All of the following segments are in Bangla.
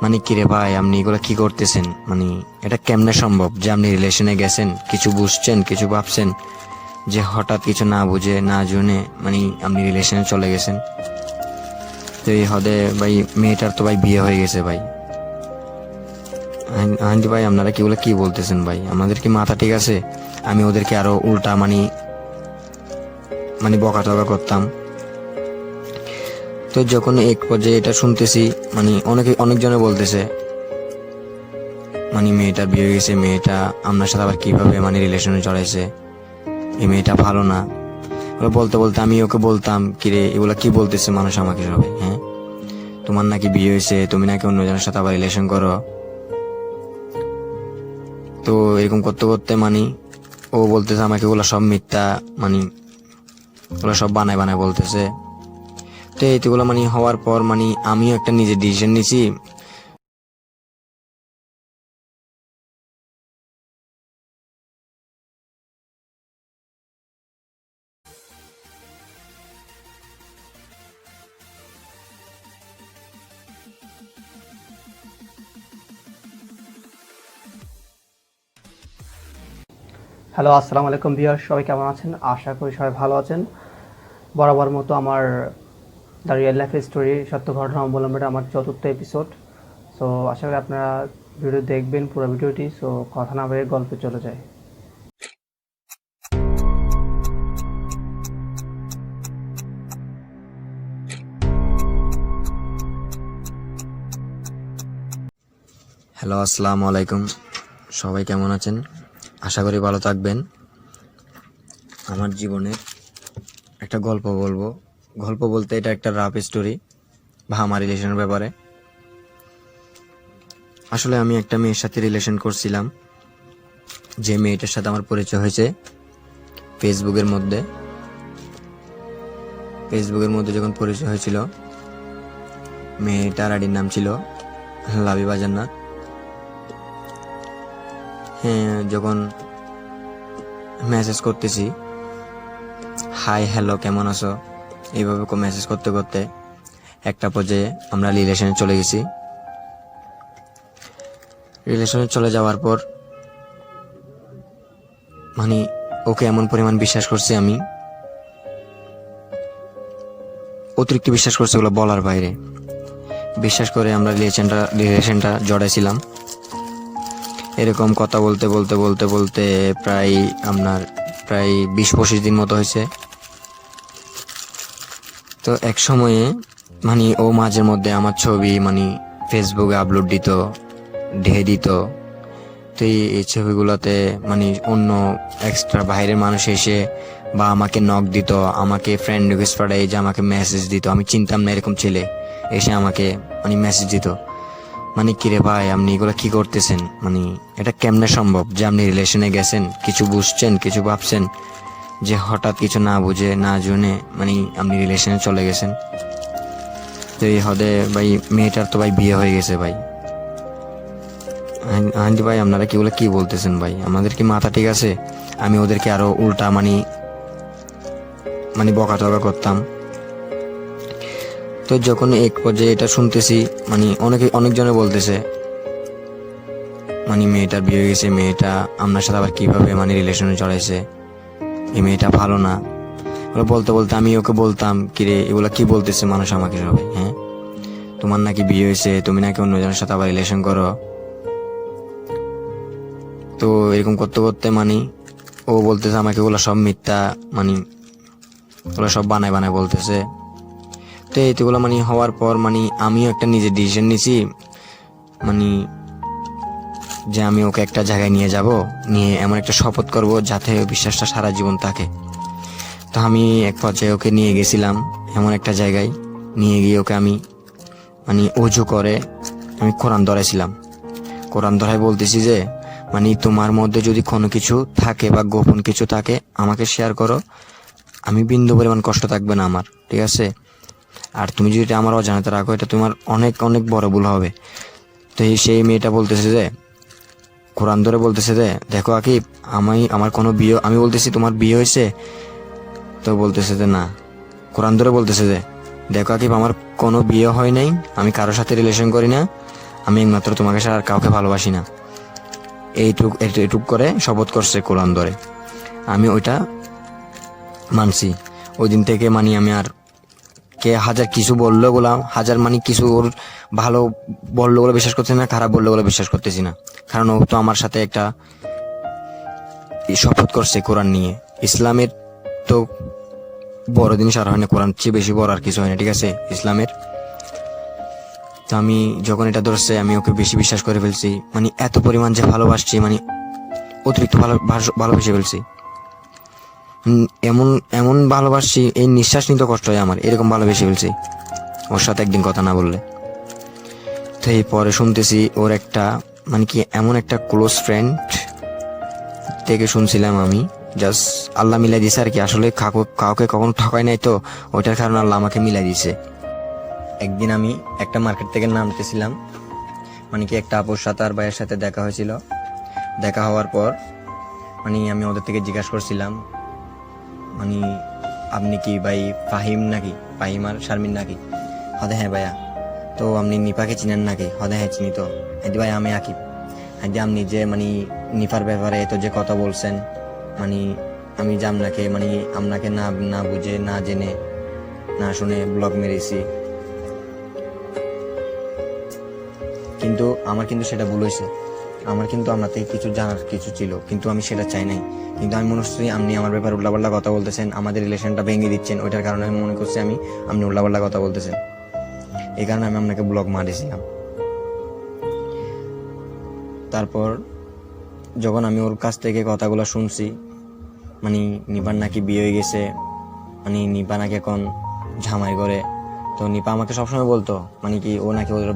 মানে কিরে ভাই, আপনি এগুলো কি করতেছেন? মানে এটা কেমনে সম্ভব যে আপনি রিলেশনে গেছেন, কিছু বুঝছেন, কিছু ভাবছেন, যে হঠাৎ কিছু না বুঝে না জুনে মানে আপনি রিলেশনে চলে গেছেন? তো এই হদে ভাই, মেয়েটার তো ভাই বিয়ে হয়ে গেছে ভাই। আন্টি ভাই, আপনারা কিগুলো কি বলতেছেন ভাই? আমাদের কি মাথা ঠিক আছে? আমি ওদেরকে আরো উল্টা মানে মানে বকাটকা করতাম। তো যখন এক পর্যায়ে এটা শুনতেছি, মানে অনেকজনে বলতেছে মানে মেয়েটার বিয়ে হয়ে গেছে, মেয়েটা আপনার সাথে আবার কিভাবে মানে রিলেশনে জড়াইছে, এই মেয়েটা ভালো না। ওরা বলতে বলতে আমি ওকে বলতাম, কিরে এগুলা কি বলতেছে মানুষ আমাকে সবাই, হ্যাঁ তোমার নাকি বিয়ে হয়েছে, তুমি নাকি অন্যজনের সাথে আবার রিলেশন করো। তো এরকম করতে করতে মানে ও বলতেছে আমাকে ওগুলা সব মিথ্যা, মানে ওগুলা সব বানায় বানায় বলতেছে। তো এইগুলো মানে হওয়ার পর মানে আমিও একটা নিজের ডিসিশন নিছি। হ্যালো, আসসালামু আলাইকুম ভিউয়ার্স, সবাই কেমন আছেন? আশা করি সবাই ভালো আছেন। বরাবর মতো আমার দ্য রিয়েল লাইফ স্টোরি সত্য ঘটনা অবলম্বনে আমার চতুর্থ এপিসোড। সো আশা করি আপনারা ভিডিও দেখবেন পুরো ভিডিওটি। সো কথা না বলে গল্পে চলে যায়। হ্যালো, আসসালামু আলাইকুম, সবাই কেমন আছেন? আশা করি ভালো থাকবেন। আমার জীবনের একটা গল্প বলবো। গল্প বলতে এটা একটা রাফ স্টোরি বা আমার রিলেশনের ব্যাপারে। আসলে আমি একটা মেয়ের সাথে রিলেশন করছিলাম, যে মেয়েটার সাথে আমার পরিচয় হয়েছে ফেসবুকের মধ্যে। যখন পরিচয় হয়েছিল, মেয়েটার আইডির নাম ছিল লাবিবা জান্নাত। হ্যাঁ, যখন মেসেজ করতেছি, হাই হ্যালো কেমন আছো, এইভাবে মেসেজ করতে করতে একটা পর্যায়ে আমরা রিলেশনে চলে গেছি। রিলেশনে চলে যাওয়ার পর মানে ওকে এমন পরিমাণ বিশ্বাস করছি আমি, অতিরিক্ত বিশ্বাস করছি, ওগুলো বলার বাইরে। বিশ্বাস করে আমরা রিলেশনটা জড়াইছিলাম। এরকম কথা বলতে বলতে বলতে বলতে প্রায় 20-25 দিন মতো হয়েছে। তো এক সময়ে মানে ও মাঝে মধ্যে আমার ছবি মানে ফেসবুকে আপলোড দিত, ঢেকে দিত। তো এই ছবিগুলোতে মানে অন্য এক্সট্রা বাইরের মানুষ এসে বা আমাকে নক দিত, আমাকে ফ্রেন্ড রিকোয়েস্ট পাঠায়, যে আমাকে মেসেজ দিত। আমি চিনতাম না এরকম ছেলে এসে আমাকে মানে মেসেজ দিত। মানে কিরে ভাই, আপনি এগুলো কি করতেছেন? মানে এটা কেমনে সম্ভব যে আপনি রিলেশনে গেছেন, কিছু বুঝছেন, কিছু ভাবছেন, যে হঠাৎ কিছু না বুঝে না জুনে মানে আপনি রিলেশনে চলে গেছেন? তো এই হদে ভাই, মেয়েটার তো ভাই বিয়ে হয়ে গেছে ভাই। আন্টি ভাই, আপনারা কিগুলো কি বলতেছেন ভাই? আমাদের কি মাথা ঠিক আছে? আমি ওদেরকে আরো উল্টা মানে মানে বকাটকা করতাম। তো যখন এক পর্যায়ে এটা শুনতেছি, মানে অনেকজনে বলতেছে মানে মেয়েটার বিয়ে হয়ে গেছে, মেয়েটা আপনার সাথে আবার কিভাবে মানে রিলেশনে জড়াইছে, এই মেয়েটা ভালো না। ওরা বলতে বলতে আমি ওকে বলতাম, কিরে এগুলা কি বলতেছে মানুষ আমাকে সবাই, হ্যাঁ তোমার নাকি বিয়ে হয়েছে, তুমি নাকি অন্যজনের সাথে আবার রিলেশন করো। তো এরকম করতে করতে মানে ও বলতেছে আমাকে ওগুলো সব মিথ্যা, মানে ওগুলো সব বানায় বানায় বলতেছে। তো এইগুলো মানে হওয়ার পর মানে আমিও একটা নিজের ডিসিশন নিছি, মানে যে আমি ওকে একটা জায়গায় নিয়ে যাব, নিয়ে এমন একটা শপথ করব যাতে ওই বিশ্বাসটা সারা জীবন থাকে। তো আমি এক পর্যায়ে ওকে নিয়ে গেছিলাম এমন একটা জায়গায়। নিয়ে গিয়ে ওকে আমি মানে অজু করে আমি কোরআন ধরাইছিলাম। কোরআন ধরাই বলতেছি যে মানে তোমার মধ্যে যদি কোনো কিছু থাকে বা গোপন কিছু থাকে আমাকে শেয়ার করো, আমি বিন্দু পরিমাণ কষ্ট থাকবে না আমার, ঠিক আছে? আর তুমি যদি এটা আমার অজানাতে রাখো, এটা তোমার অনেক অনেক বড় ভুল হবে। তো সেই মেয়েটা বলতেছে যে, কোরআন ধরে বলতেছে যে, দেখো আকিব, আমার কোনো বিয়ে, আমি বলতেছি তোমার বিয়ে হয়েছে? তো বলতেছে যে না। কোরআন ধরে বলতেছে যে, দেখো আকিব, আমার কোনো বিয়ে হয় নাই, আমি কারোর সাথে রিলেশন করি না, আমি একমাত্র তোমাকে ছাড়া আর কাউকে ভালোবাসি না। এইটুক করে শপথ করছে কোরআন ধরে। আমি ওইটা মানছি। ওই দিন থেকে মানে আমি আর কে হাজার কিছু বললো গোলাম, হাজার মানে কিছু ওর ভালো বললো বলে বিশ্বাস করতেছি না, খারাপ বললো বলে বিশ্বাস করতেছি না। কারণ ও তো আমার সাথে একটা শপথ করছে কোরআন নিয়ে। ইসলামের তো বড় জিনিস আর হয় না, কোরআন চেয়ে বেশি বড় আর কিছু হয় না, ঠিক আছে ইসলামের। তো আমি যখন এটা ধরছে আমি ওকে বেশি বিশ্বাস করে ফেলছি, মানে এত পরিমাণ যে ভালোবাসছি, মানে অতিরিক্ত ভালোবেসে ফেলছি। এমন এমন ভালোবাসছি এই নিঃশ্বাস নিতে কষ্ট হয় আমার, এরকম ভালোবেসে ফেলছি ওর সাথে একদিন কথা না বললে। তো এই পরে শুনতেছি ওর একটা মানে কি এমন একটা ক্লোজ ফ্রেন্ড থেকে শুনছিলাম আমি, জাস্ট আল্লাহ মিলাই দিছে আর কি। আসলে কাউকে কখনো ঠকাই নাই, তো ওইটার কারণে আল্লাহ আমাকে মিলাই দিছে। একদিন আমি একটা মার্কেট থেকে নামতেছিলাম, মানে কি একটা আপুর সাথে আর ভাইয়ের সাথে দেখা হয়েছিল। দেখা হওয়ার পর মানে আমি ওদের থেকে জিজ্ঞাসা করছিলাম, মানে আপনি কি ভাই ফাহিম নাকি, ফাহিম আর শারমিন নাকি? হদে হ্যাঁ ভাইয়া। তো আপনি নিপাকে চিনেন নাকি? হদে হ্যাঁ চিনি। তো হ্যাঁ ভাই আমি আকিব। হ্যাঁ আপনি যে মানে নিপার ব্যাপারে তো যে কথা বলছেন, মানে আমি যে আপনাকে মানে আপনাকে না না বুঝে না জেনে না শুনে ব্লগ মেরেছি, কিন্তু আমার কিন্তু সেটা ভুল হয়েছে। আমার কিন্তু আপনার থেকে কিছু জানার কিছু ছিল, কিন্তু আমি সেটা চাই নাই। কিন্তু আমি মনে করছি আপনি আমার ব্যাপারে উল্লাপাল্লা কথা বলতেছেন, আমাদের রিলেশনটা ভেঙে দিচ্ছেন, ওইটার কারণে আমি মনে করছি আপনি উল্লাপাল্লা কথা বলতেছেন, এই কারণে আমি আপনাকে ব্লগ মারিছিলাম। তারপর যখন আমি ওর কাছ থেকে কথাগুলো শুনছি, মানে নিপার নাকি বিয়ে হয়ে গেছে, মানে নিপা নাকি এখন ঝামাই করে, তো নিপা আমাকে সবসময় বলতো মানে কি ও নাকি ওদের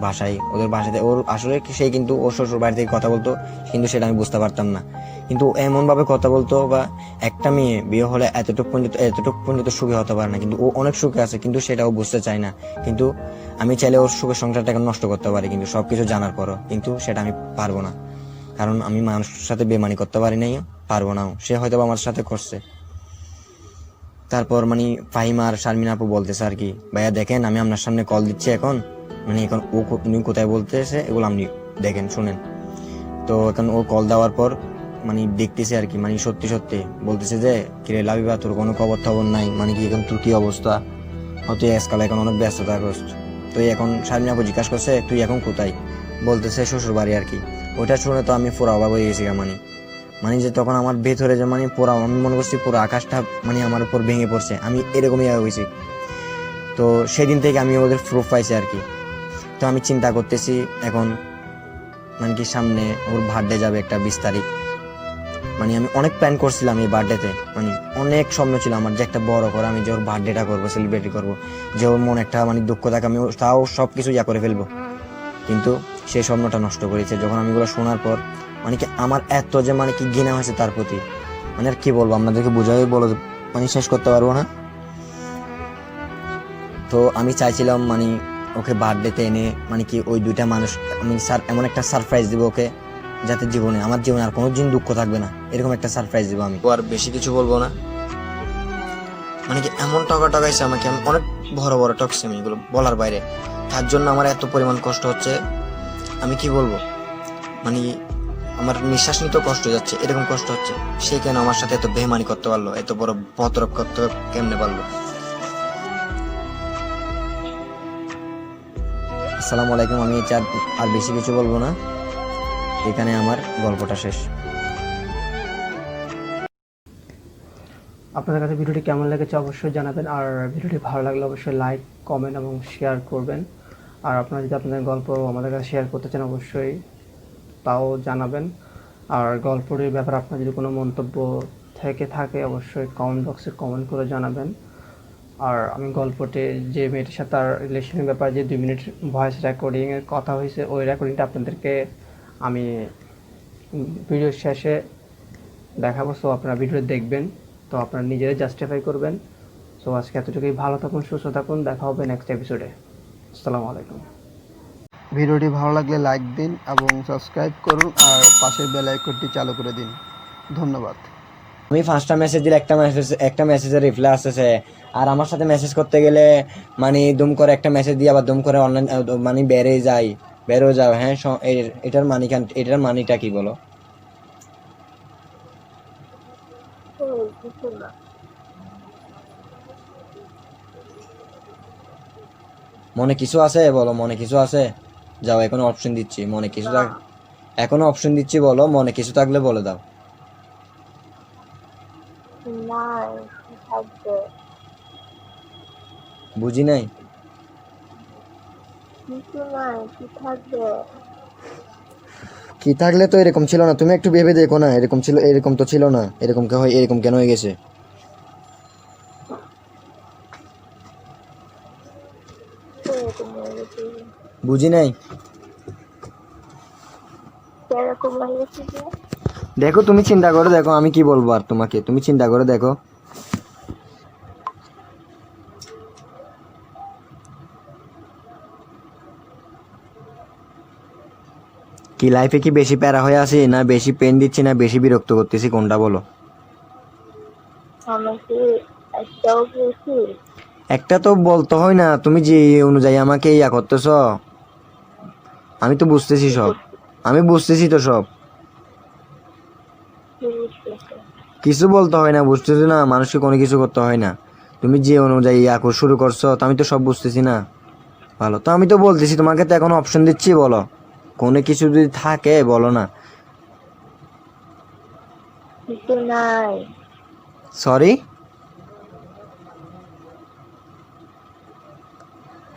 বাসাতে ওর আসলে সেই কিন্তু ওর শ্বশুর বাড়ি থেকে কথা বলতো, কিন্তু সেটা আমি বুঝতে পারতাম না। কিন্তু এমন ভাবে কথা বলতো, বা একটা মেয়ে বিয়ে হলে এতটুকু পর্যন্ত সুখী হতে পারে না, কিন্তু ও অনেক সুখে আছে, কিন্তু সেটা ও বুঝতে চায় না। কিন্তু আমি চাইলে ওর সুখের সংসারটাকে নষ্ট করতে পারি, কিন্তু সবকিছু জানার পরও কিন্তু সেটা আমি পারবো না। কারণ আমি মানুষের সাথে বেমানি করতে পারি নাই, পারবো না। সে হয়তো আমার সাথে করছে। তারপর মানে ফাহিম আর শারমিন আপু বলতেছে আর কি, ভাইয়া দেখেন আমি আপনার সামনে কল দিচ্ছি এখন, মানে এখন উনি কোথায় বলতেছে এগুলো আপনি দেখেন শুনেন। তো এখন ও কল দেওয়ার পর মানে দেখতেছে আর কি, মানে সত্যি সত্যি বলতেছে যে কিরে লাবিবা তোর কোনো খবর নাই, মানে কি এখন তোর কি অবস্থা, তুই আজকাল এখন অনেক ব্যস্ততাগ্রস্ত। তো এখন শারমিন আপু জিজ্ঞাসা করছে তুই এখন কোথায়, বলতেছে শ্বশুর বাড়ি আর কি। ওইটা শুনে তো আমি পুরো অবাক হয়ে গেছি। মানে যে তখন আমার ভেতরে যে মানে পুরো আমি মনে করছি পুরো আকাশটা মানে আমার উপর ভেঙে পড়ছে, আমি এরকমই হয়েছি। তো সেদিন থেকে আমি ওদের প্রুফ পাইছি আর কি। তো আমি চিন্তা করতেছি এখন মানে কি সামনে ওর বার্থডে যাবে একটা 20 তারিখ, মানে আমি অনেক প্ল্যান করছিলাম এই বার্থডেতে, মানে অনেক স্বপ্ন ছিল আমার যে একটা বড় করে আমি যে ওর বার্থডেটা করবো, সেলিব্রেট করবো, যে ওর মনে একটা মানে দুঃখ থাকে আমি তাও সবকিছু করে ফেলবো। কিন্তু সেই স্বপ্নটা নষ্ট করেছে। যখন আমি এগুলো শোনার পর মানে কি আমার এত যে মানে কি ঘৃণা হয়েছে তার প্রতি, মানে আর কি বলবো আপনাদেরকে বোঝাই বলো মানে শেষ করতে পারবো না। তো আমি চাইছিলাম মানে ওকে বার্থডেতে এনে মানে কি ওই দুইটা মানুষ আমি এমন একটা সারপ্রাইজ দিব ওকে, যাতে আমার জীবনে আর কোনোদিন দুঃখ থাকবে না, এরকম একটা সারপ্রাইজ দিব আমি। আর বেশি কিছু বলবো না, মানে কি এমন টাকাইছে আমাকে, আমি অনেক বড় বড় টকছি আমি, এগুলো বলার বাইরে। তার জন্য আমার এত পরিমাণ কষ্ট হচ্ছে, আমি কি বলবো, মানে আমার নিঃশ্বাস নিতেও কষ্ট যাচ্ছে, এরকম কষ্ট হচ্ছে। সে কেন আমার সাথে এত বেমানি করতে পারলো, এত বড় পতরক করতে কেমনে পারলো। আসসালামু আলাইকুম। আমি আর বেশি কিছু বলবো না, এখানে আমার গল্পটা শেষ। আপনাদের কাছে ভিডিওটি কেমন লেগেছে অবশ্যই জানাবেন, আর ভিডিওটি ভালো লাগলে অবশ্যই লাইক কমেন্ট এবং শেয়ার করবেন। আর আপনারা যদি আপনাদের গল্প আমাদের কাছে শেয়ার করতে চান অবশ্যই তাও জানাবেন। আর গল্পটির ব্যাপারে আপনার যদি কোনো মন্তব্য থেকে থাকে অবশ্যই কমেন্ট বক্সে কমেন্ট করে জানাবেন। আর আমি গল্পটি যে মেয়েটির সাথে তার রিলেশনের ব্যাপারে যে 2 মিনিট ভয়েস রেকর্ডিংয়ের কথা হয়েছে, ওই রেকর্ডিংটা আপনাদেরকে আমি ভিডিওর শেষে দেখাবো। সো আপনারা ভিডিও দেখবেন, তো আপনারা নিজেরাই জাস্টিফাই করবেন। সো আজকে এতটুকুই, ভালো থাকুন, সুস্থ থাকুন, দেখা হবে নেক্সট এপিসোডে। আসসালামু আলাইকুম। ভিডিওটি ভালো লাগলে লাইক দিন এবং সাবস্ক্রাইব করুন আর পাশের বেল আইকনটি চালু করে দিন। ধন্যবাদ। আমি 5টা মেসেজ দিলে একটা মেসেজের রিপ্লাই আসতেছে, আর আমার সাথে মেসেজ করতে গেলে মানে দুম করে একটা মেসেজ দিয়ে আবার দুম করে অনলাইন মানে বেড়ে যায়। বেরো যাও। হ্যাঁ, এটার এটার মানিটা কি বলো? কিছু না। মনে কিছু আছে বলো, মনে কিছু আছে? যাও, এখন অপশন দিচ্ছি, মনে কিছু থাক, এখন অপশন দিচ্ছি, বলো মনে কিছু থাকলে বলে দাও। নাই, কি থাকবে? বুঝি নাই। কিছু নাই, কি থাকবে? কি থাকলে তো এরকম ছিল না, তুমি একটু ভেবে দেখো না, এরকম ছিল, এরকম তো ছিল না, এরকম কে হয়, এরকম কেন হয়ে গেছে? এরকম হয়ে গেছে। বুঝি নাই। এরকম হয়ে গেছে যে দেখো, তুমি চিন্তা করে দেখো, আমি কি বলবো আর তোমাকে, তুমি চিন্তা করে দেখো। কি লাইফে কি বেশি প্যারা হয়ে আছি, না বেশি পেন দিচ্ছি, না বেশি বিরক্ত করতেছি, কোনটা বলো? আমাকে একটাও বেশি। একটা তো বলতে হয় না, তুমি যে অনুযায়ী আমাকে ইয়া করতেছ, আমি তো বুঝতেছি কি সব, করছি? আমি বুঝতেছি তো সব। কি বুঝতেছে? কিছু বলতে হয় না, বুঝতেছি না, মানুষকে কোনো কিছু করতে হয় না। তুমি যে অনুযায়ী ইয়া শুরু করছো, তো আমি তো সব বুঝতেছি না। ভালো তো, আমি তো বলতেছি তোমাকে, তো এখন অপশন দিচ্ছি, বলো কোনো কিছু যদি থাকে বলো না। কিছু নাই। Sorry,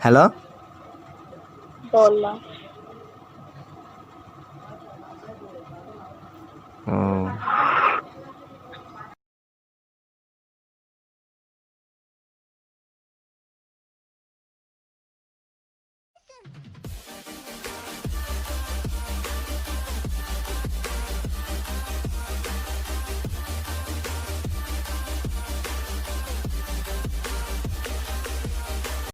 hello. বললাম। ও